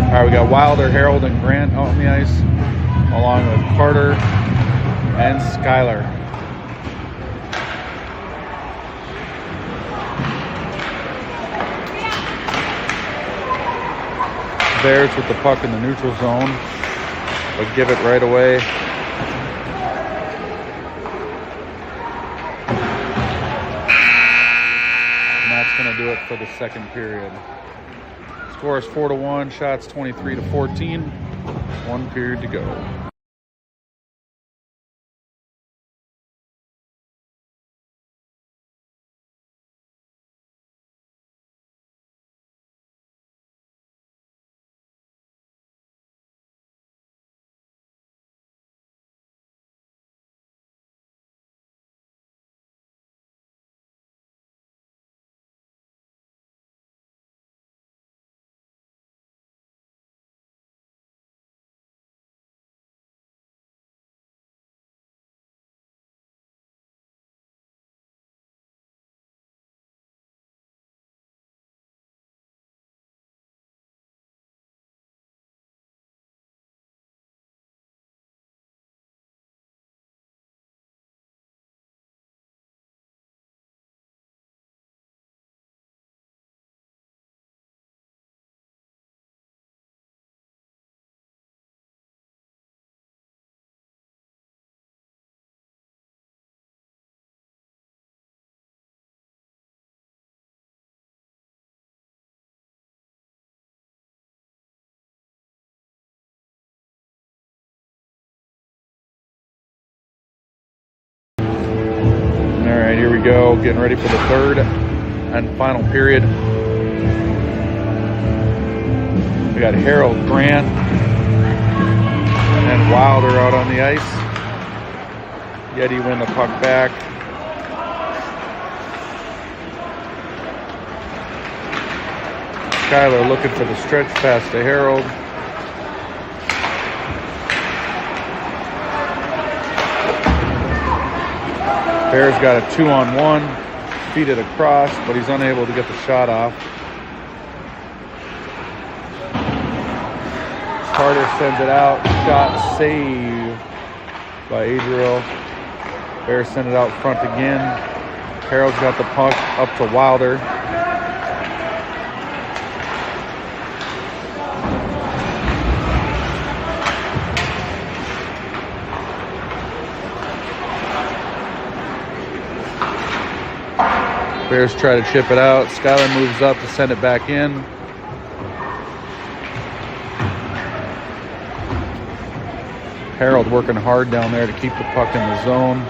All right, we got Wilder, Harold, and Grant out on the ice, along with Carter and Skyler. Bears with the puck in the neutral zone, but give it right away. And that's going to do it for the second period. Score is 4-1, shots 23-14, 1 period to go. here we go, getting ready for the third and final period. We got Harold, Grant, and Wilder out on the ice. Yeti win the puck back. Skylar looking for the stretch pass to Harold. Bears got a 2-on-1, feed it across, but he's unable to get the shot off. Carter sends it out, shot save by Adriel. Bears send it out front again. Harold's got the puck up to Wilder. Bears try to chip it out. Skylar moves up to send it back in. Harold working hard down there to keep the puck in the zone.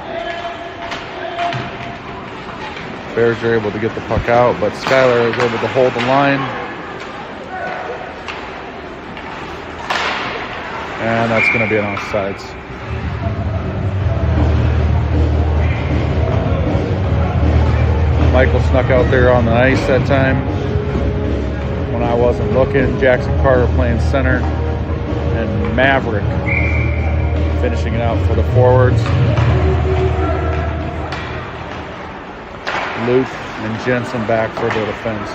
Bears are able to get the puck out, but Skylar is able to hold the line. And that's going to be an offsides. Michael snuck out there on the ice that time when I wasn't looking. Jackson Carter playing center, and Maverick finishing it out for the forwards. Luke and Jensen back for the defense.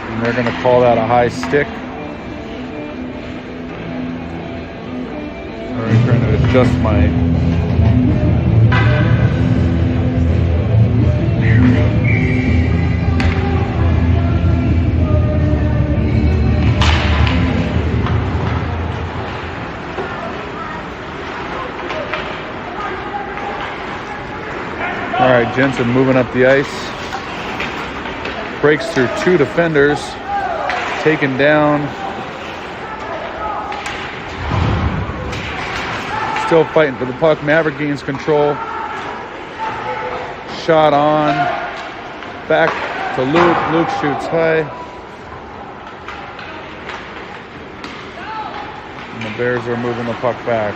And they're going to call that a high stick. I'm trying to adjust my... All right, Jensen moving up the ice. Breaks through two defenders. Taken down. Still fighting for the puck. Maverick gains control. Shot on. Back to Luke. Luke shoots high. And the Bears are moving the puck back.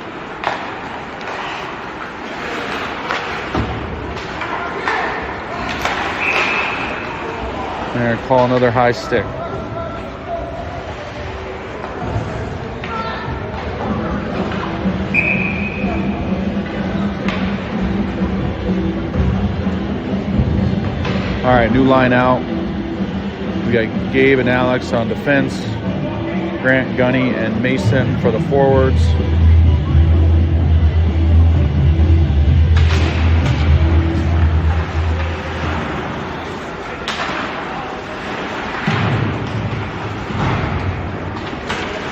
And they're gonna call another high stick. All right, new line out. We got Gabe and Alex on defense. Grant, Gunny, and Mason for the forwards.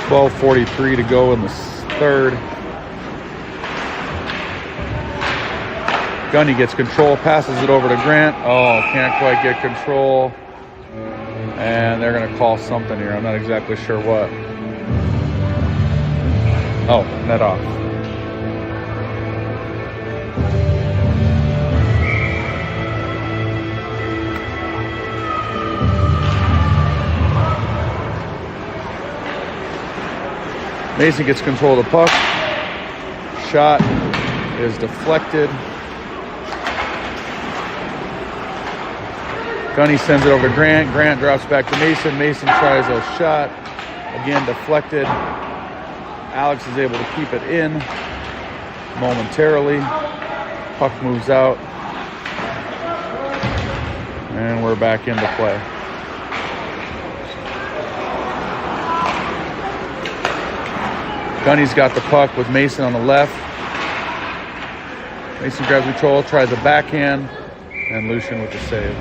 .12:43 to go in the third. Gunny gets control, passes it over to Grant. Oh, can't quite get control. And they're going to call something here. I'm not exactly sure what. Oh, net off. Mason gets control of the puck. Shot is deflected. Gunny sends it over to Grant. Grant drops back to Mason. Mason tries a shot. Again, deflected. Alex is able to keep it in momentarily. Puck moves out. And we're back into play. Gunny's got the puck with Mason on the left. Mason grabs control, tries a backhand, and Lucian with the save.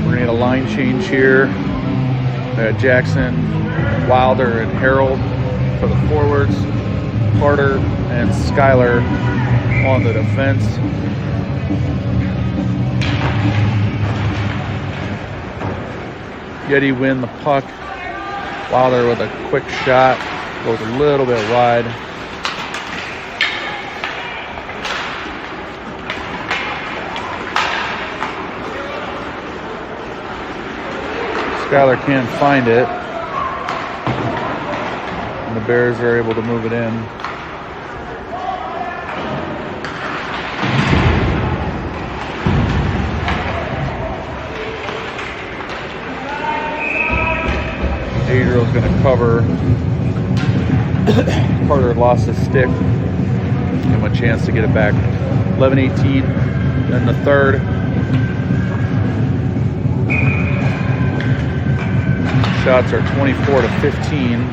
We're going to need a line change here. Jackson, Wilder, and Harold for the forwards. Carter and Skylar on the defense. Yeti win the puck. Wilder with a quick shot. Goes a little bit wide. Skylar can't find it. And the Bears are able to move it in. Adriel's going to cover. Carter lost his stick. Give him a chance to get it back. 11-18 in the third. Shots are 24-15.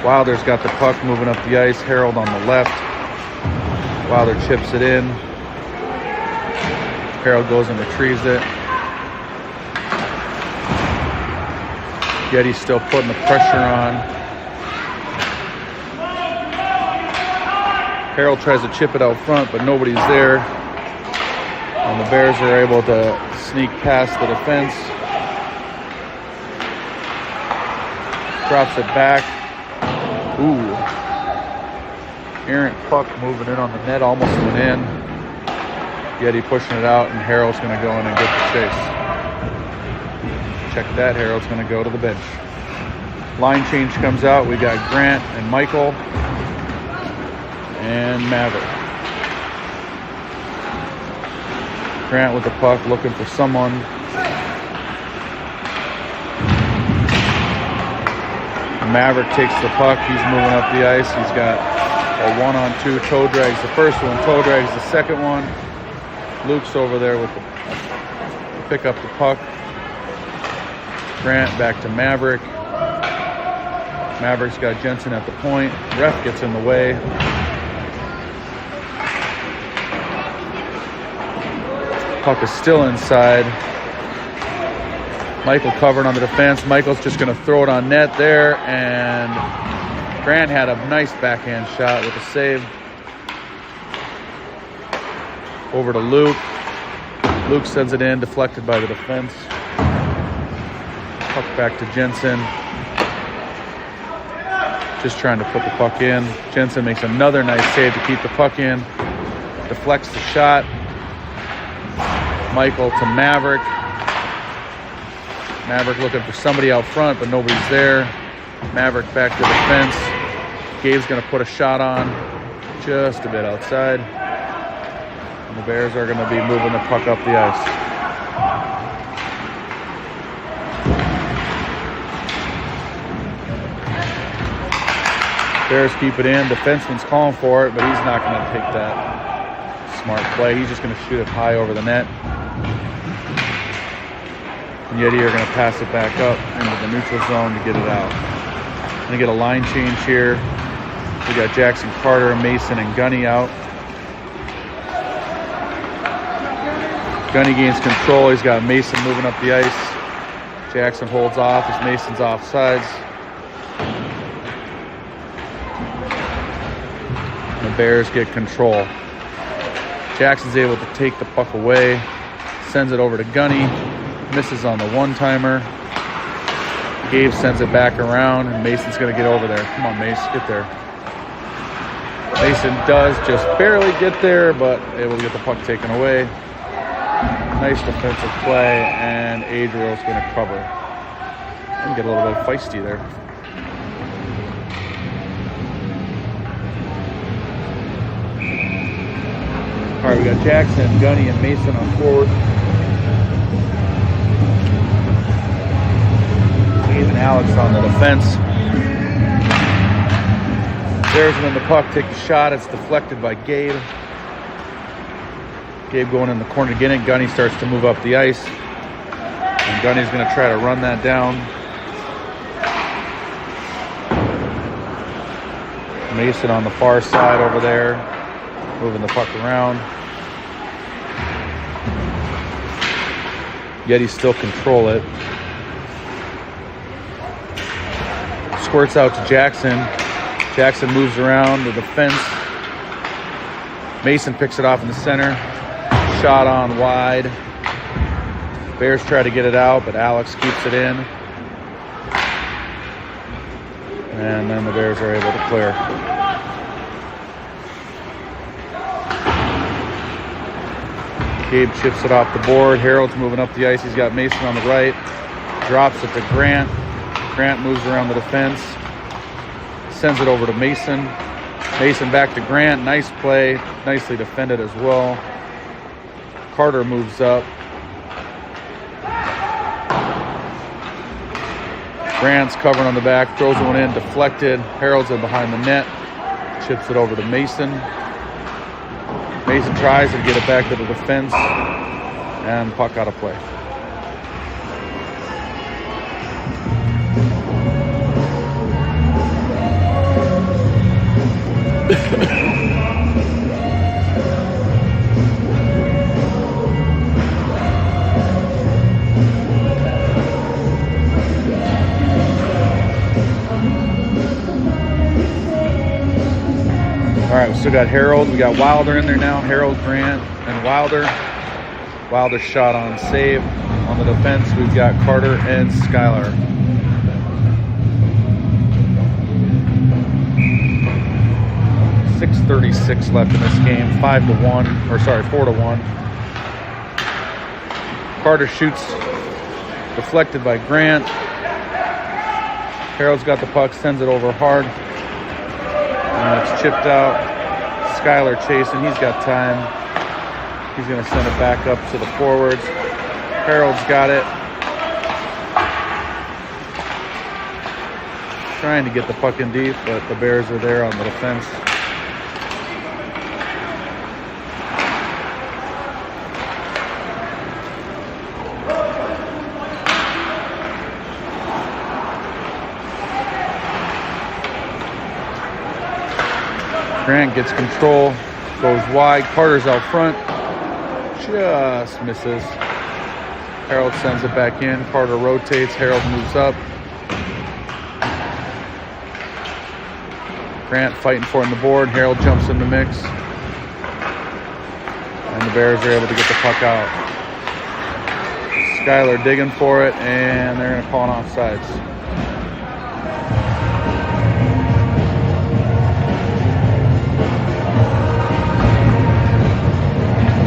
Wilder's got the puck moving up the ice. Harold on the left. Wilder chips it in. Harold goes and retrieves it. Yeti's still putting the pressure on. Harold tries to chip it out front, but nobody's there. And the Bears are able to sneak past the defense. Drops it back. Ooh. Errant puck moving in on the net, almost went in. Yeti pushing it out, and Harold's going to go in and get the chase. Check that, Harold's going to go to the bench. Line change comes out. We got Grant and Michael and Maverick. Grant with the puck, looking for someone. Maverick takes the puck. He's moving up the ice. He's got a 1-on-2. Toe drags the first one. Toe drags the second one. Luke's over there with the pick up the puck. Grant back to Maverick. Maverick's got Jensen at the point. Ref gets in the way. Puck is still inside. Michael covered on the defense. Michael's just going to throw it on net there, and Grant had a nice backhand shot with a save. Over to Luke. Luke sends it in, deflected by the defense. Puck back to Jensen. Just trying to put the puck in. Jensen makes another nice save to keep the puck in. Deflects the shot. Michael to Maverick. Maverick looking for somebody out front, but nobody's there. Maverick back to the fence. Gabe's going to put a shot on just a bit outside. And the Bears are going to be moving the puck up the ice. Bears keep it in. Defenseman's calling for it, but he's not going to take that smart play. He's just going to shoot it high over the net. And Yeti are going to pass it back up into the neutral zone to get it out. Going to get a line change here. We got Jackson Carter, Mason, and Gunny out. Gunny gains control. He's got Mason moving up the ice. Jackson holds off as Mason's offsides. The Bears get control. Jackson's able to take the puck away. Sends it over to Gunny. Misses on the one-timer. Gabe sends it back around, and Mason's going to get over there. Come on, Mace, get there. Mason does just barely get there, but able to get the puck taken away. Nice defensive play, and Adriel's going to cover. And get a little bit feisty there. All right, we got Jackson, Gunny, and Mason on forward. Gabe and Alex on the defense. There's when the puck takes a shot. It's deflected by Gabe. Gabe going in the corner to get it. Gunny starts to move up the ice. And Gunny's going to try to run that down. Mason on the far side over there. Moving the puck around. Yeti still control it. Squirts out to Jackson. Jackson moves around the defense. Mason picks it off in the center. Shot on wide. Bears try to get it out, but Alex keeps it in. And then the Bears are able to clear. Gabe chips it off the board. Harold's moving up the ice. He's got Mason on the right. Drops it to Grant. Grant moves around the defense. Sends it over to Mason. Mason back to Grant. Nice play. Nicely defended as well. Carter moves up. Grant's covering on the back. Throws one in. Deflected. Harold's in behind the net. Chips it over to Mason. Mason tries to get it back to the defense. And puck out of play. All right, we still got Harold. We got Wilder in there now. Harold, Grant, and Wilder. Wilder's shot on save. On the defense, we've got Carter and Skylar. .636 left in this game. 5-1, or sorry, 4-1. Carter shoots, deflected by Grant. Harold's got the puck, sends it over hard. And it's chipped out. Skylar chasing. He's got time. He's going to send it back up to the forwards. Harold's got it. Trying to get the puck in deep, but the Bears are there on the defense. Grant gets control, goes wide. Carter's out front, just misses. Harold sends it back in. Carter rotates. Harold moves up. Grant fighting for it on the board. Harold jumps in the mix. And the Bears are able to get the puck out. Skylar digging for it, and they're going to call an offsides.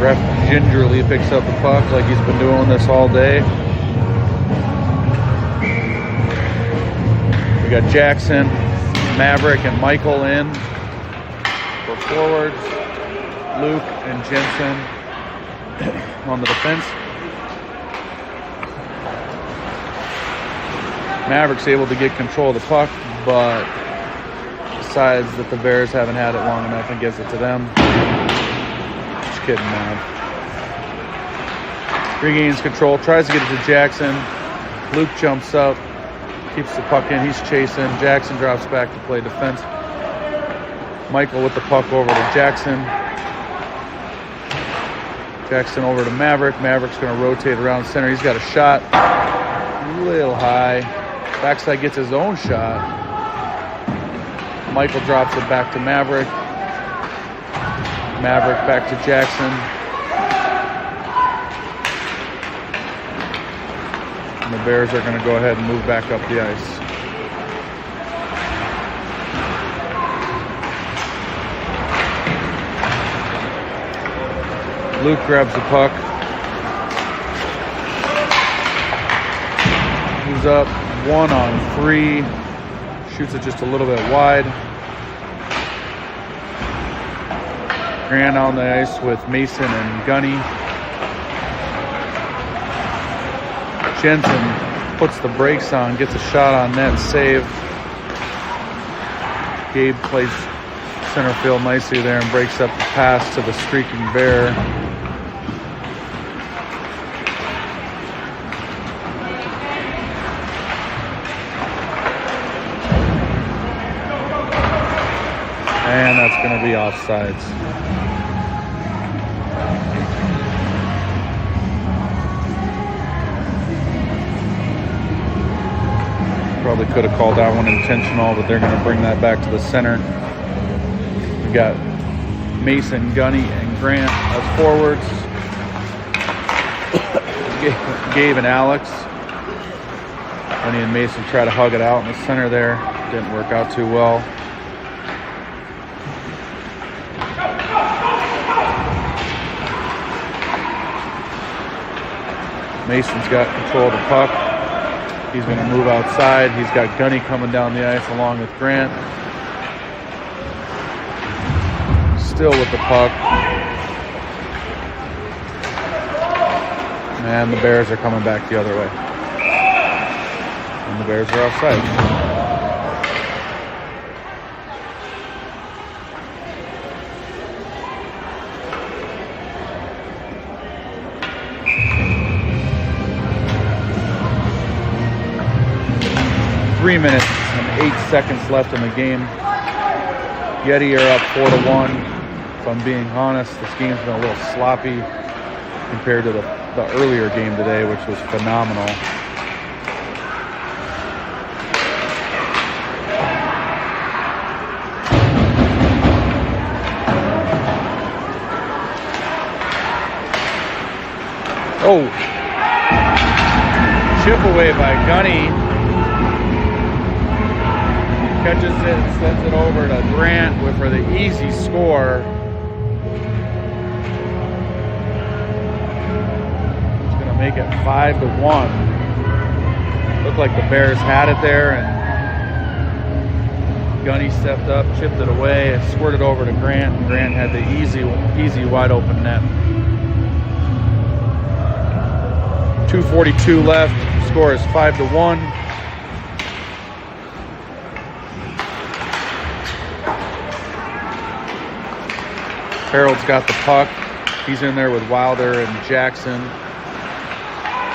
Ref gingerly picks up the puck like he's been doing this all day. We got Jackson, Maverick, and Michael in for forwards. Luke and Jensen on the defense. Maverick's able to get control of the puck, but decides that the Bears haven't had it long enough and gives it to them. Kidding, man. Regains control, tries to get it to Jackson. Luke jumps up, keeps the puck in. He's chasing. Jackson drops back to play defense. Michael with the puck over to Jackson. Jackson over to Maverick. Maverick's going to rotate around center. He's got a shot. A little high. Backside gets his own shot. Michael drops it back to Maverick. Maverick back to Jackson. And the Bears are going to go ahead and move back up the ice. Luke grabs the puck. Moves up 1-on-3. Shoots it just a little bit wide. Grant on the ice with Mason and Gunny. Jensen puts the brakes on, gets a shot on net, save. Gabe plays center field nicely there and breaks up the pass to the streaking Bear. And that's going to be offsides. Probably could have called that one intentional, but they're going to bring that back to the center. We got Mason, Gunny, and Grant as forwards. Gabe and Alex. Lenny and Mason try to hug it out in the center there. Didn't work out too well. Mason's got control of the puck. He's going to move outside. He's got Gunny coming down the ice along with Grant. Still with the puck. And the Bears are coming back the other way. And the Bears are offside. Three minutes and 8 seconds left in the game. Yeti are up 4-1. If I'm being honest, this game's been a little sloppy compared to the earlier game today, which was phenomenal. Oh, chip away by Gunny. Catches it and sends it over to Grant for the easy score. It's going to make it 5-1. Looked like the Bears had it there, and Gunny stepped up, chipped it away, and squirted over to Grant. And Grant had the easy wide open net. 2:42 left. Score is 5-1. Harold's got the puck. He's in there with Wilder and Jackson.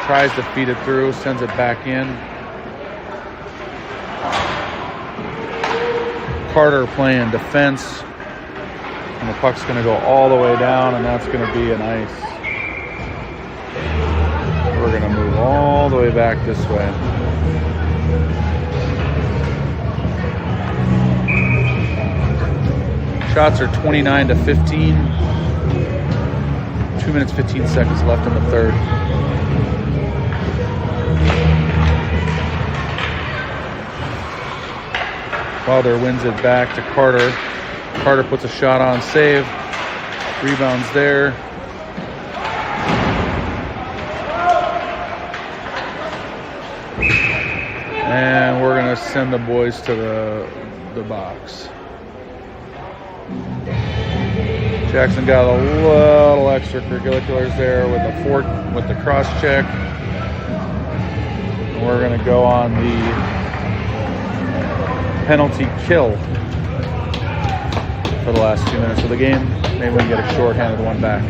Tries to feed it through, sends it back in. Carter playing defense. And the puck's going to go all the way down, and that's going to be an ice. We're going to move all the way back this way. Shots are 29-15. 2 minutes, 15 seconds left in the third. Wilder wins it back to Carter. Carter puts a shot on, save. Rebounds there. And we're going to send the boys to the box. Jackson got a little extracurriculars there with the cross check. And we're going to go on the penalty kill for the last 2 minutes of the game. Maybe we can get a shorthanded one back.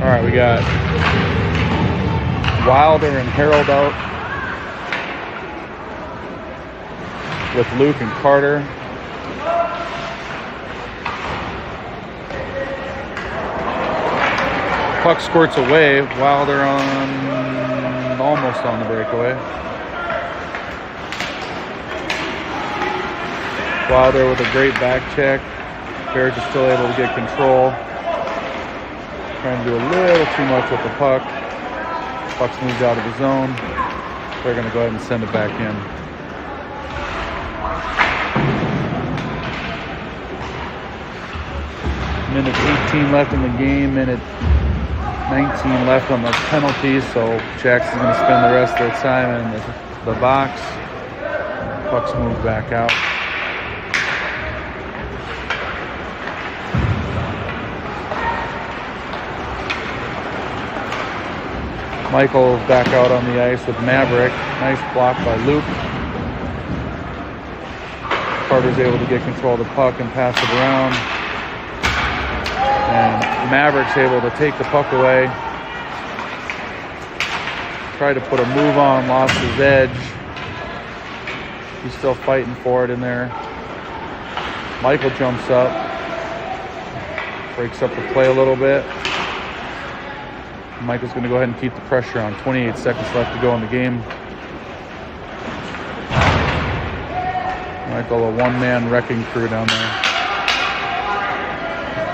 All right, we got Wilder and Harold out with Luke and Carter. Puck squirts away. Wilder almost on the breakaway. Wilder with a great back check. Bears are still able to get control. Trying to do a little too much with the puck. Puck's moved out of the zone. They're going to go ahead and send it back in. Minute 18 left in the game. Minute 19 left on the penalties. So Jackson's going to spend the rest of their time in the box. Puck's moved back out. Michael back out on the ice with Maverick. Nice block by Luke. Carter's able to get control of the puck and pass it around. And Maverick's able to take the puck away. Tried to put a move on, lost his edge. He's still fighting for it in there. Michael jumps up. Breaks up the play a little bit. Michael's going to go ahead and keep the pressure on. 28 seconds left to go in the game. Michael, a one-man wrecking crew down there.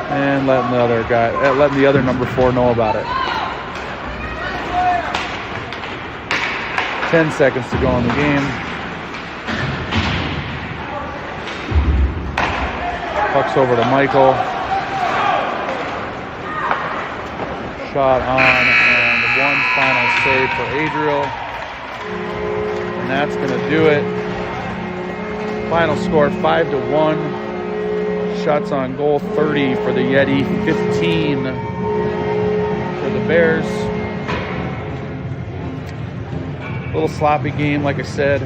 And letting the other number 4 know about it. 10 seconds to go in the game. Puck's over to Michael. Shot on, and one final save for Adriel. And that's going to do it. Final score 5-1. Shots on goal 30 for the Yeti, 15 for the Bears. A little sloppy game, like I said.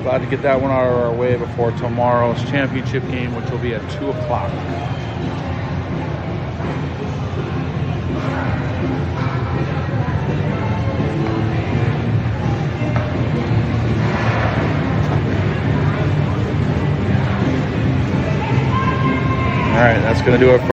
Glad to get that one out of our way before tomorrow's championship game, which will be at 2 o'clock. All right, that's going to do it for